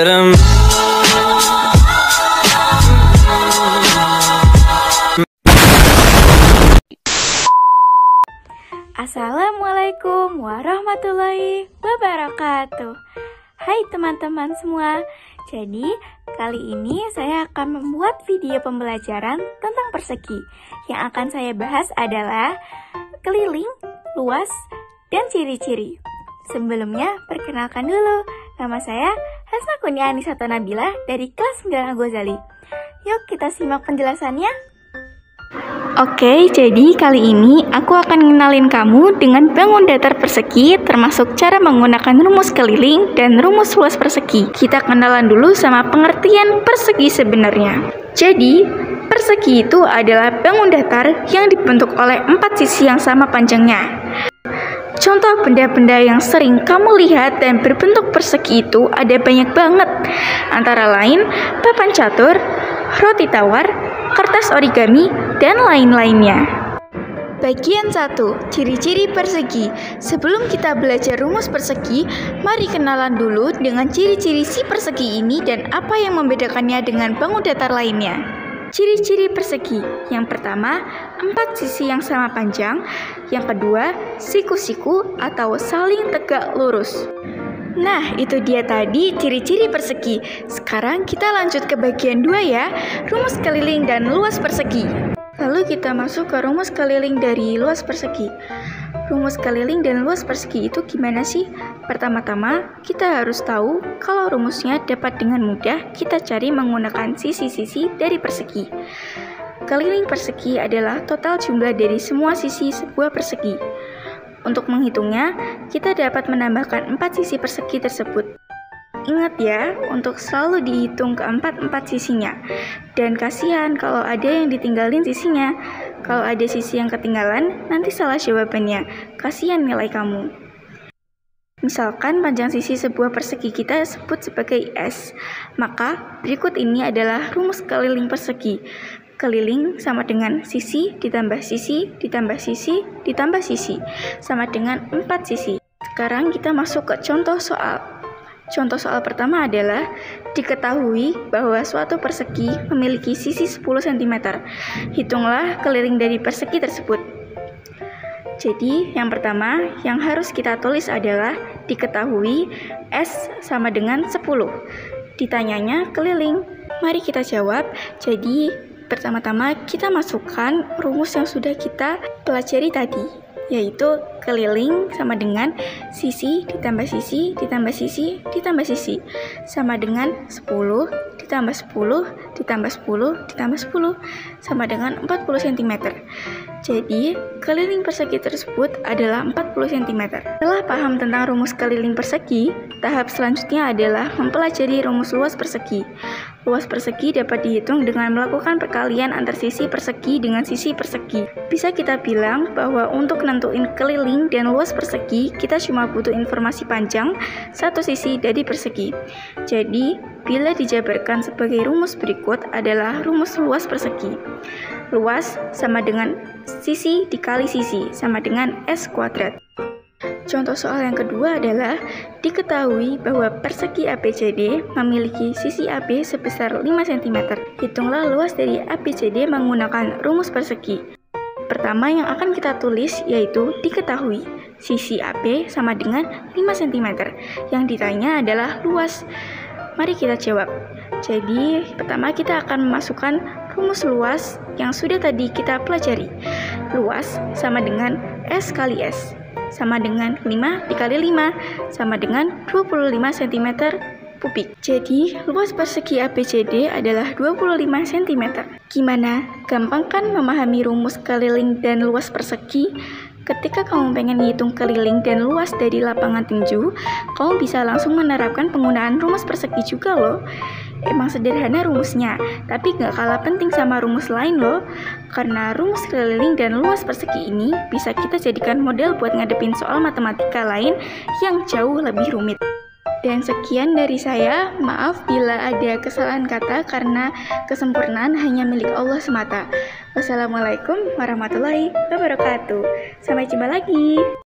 get 'em. Assalamualaikum warahmatullahi wabarakatuh. Hai teman-teman semua. Jadi, kali ini saya akan membuat video pembelajaran tentang persegi. Yang akan saya bahas adalah keliling, luas, dan ciri-ciri. Sebelumnya, perkenalkan dulu. Nama saya Hasna Kurnia Anisata Nabila dari kelas 9 Al-Ghazali. Yuk kita simak penjelasannya. Oke, jadi kali ini aku akan ngenalin kamu dengan bangun datar persegi, termasuk cara menggunakan rumus keliling dan rumus luas persegi. Kita kenalan dulu sama pengertian persegi sebenarnya. Jadi, persegi itu adalah bangun datar yang dibentuk oleh 4 sisi yang sama panjangnya. Contoh benda-benda yang sering kamu lihat dan berbentuk persegi itu ada banyak banget. Antara lain, papan catur, roti tawar, kertas origami, dan lain-lainnya. Bagian 1. Ciri-ciri persegi. Sebelum kita belajar rumus persegi, mari kenalan dulu dengan ciri-ciri si persegi ini dan apa yang membedakannya dengan bangun datar lainnya. Ciri-ciri persegi. Yang pertama, 4 sisi yang sama panjang. Yang kedua, siku-siku atau saling tegak lurus. Nah, itu dia tadi ciri-ciri persegi. Sekarang kita lanjut ke bagian 2 ya, rumus keliling dan luas persegi. Lalu kita masuk ke rumus keliling dari luas persegi. Rumus keliling dan luas persegi itu gimana sih? Pertama-tama, kita harus tahu kalau rumusnya dapat dengan mudah kita cari menggunakan sisi-sisi dari persegi. Keliling persegi adalah total jumlah dari semua sisi sebuah persegi. Untuk menghitungnya, kita dapat menambahkan 4 sisi persegi tersebut. Ingat ya, untuk selalu dihitung keempat sisinya. Dan kasihan kalau ada yang ditinggalin sisinya. Kalau ada sisi yang ketinggalan, nanti salah jawabannya. Kasihan nilai kamu. Misalkan panjang sisi sebuah persegi kita sebut sebagai S. Maka berikut ini adalah rumus keliling persegi. Keliling sama dengan sisi ditambah sisi ditambah sisi ditambah sisi sama dengan 4 sisi. Sekarang kita masuk ke contoh soal. Contoh soal pertama adalah diketahui bahwa suatu persegi memiliki sisi 10 cm. Hitunglah keliling dari persegi tersebut. Jadi, yang pertama yang harus kita tulis adalah diketahui S sama dengan 10. Ditanyanya keliling. Mari kita jawab. Jadi, pertama-tama kita masukkan rumus yang sudah kita pelajari tadi, yaitu keliling sama dengan sisi ditambah sisi ditambah sisi ditambah sisi sama dengan 10 ditambah 10 ditambah 10 ditambah 10 sama dengan 40 cm. Jadi, keliling persegi tersebut adalah 40 cm. Setelah paham tentang rumus keliling persegi, tahap selanjutnya adalah mempelajari rumus luas persegi. Luas persegi dapat dihitung dengan melakukan perkalian antar sisi persegi dengan sisi persegi. Bisa kita bilang bahwa untuk nentuin keliling dan luas persegi, kita cuma butuh informasi panjang satu sisi dari persegi. Jadi, bila dijabarkan sebagai rumus berikut adalah rumus luas persegi. Luas sama dengan sisi dikali sisi sama dengan S kuadrat. Contoh soal yang kedua adalah diketahui bahwa persegi ABCD memiliki sisi AB sebesar 5 cm. Hitunglah luas dari ABCD menggunakan rumus persegi. Pertama yang akan kita tulis yaitu diketahui sisi AB sama dengan 5 cm. Yang ditanya adalah luas. Mari kita jawab. Jadi, pertama kita akan memasukkan rumus luas yang sudah tadi kita pelajari. Luas sama dengan S kali S sama dengan 5 dikali 5 sama dengan 25 cm kubik. Jadi, luas persegi ABCD adalah 25 cm. Gimana? Gampang kan memahami rumus keliling dan luas persegi? Ketika kamu pengen ngitung keliling dan luas dari lapangan tinju, kamu bisa langsung menerapkan penggunaan rumus persegi juga loh. Emang sederhana rumusnya, tapi gak kalah penting sama rumus lain loh. Karena rumus keliling dan luas persegi ini bisa kita jadikan model buat ngadepin soal matematika lain yang jauh lebih rumit. Dan sekian dari saya, maaf bila ada kesalahan kata karena kesempurnaan hanya milik Allah semata. Wassalamualaikum warahmatullahi wabarakatuh. Sampai jumpa lagi.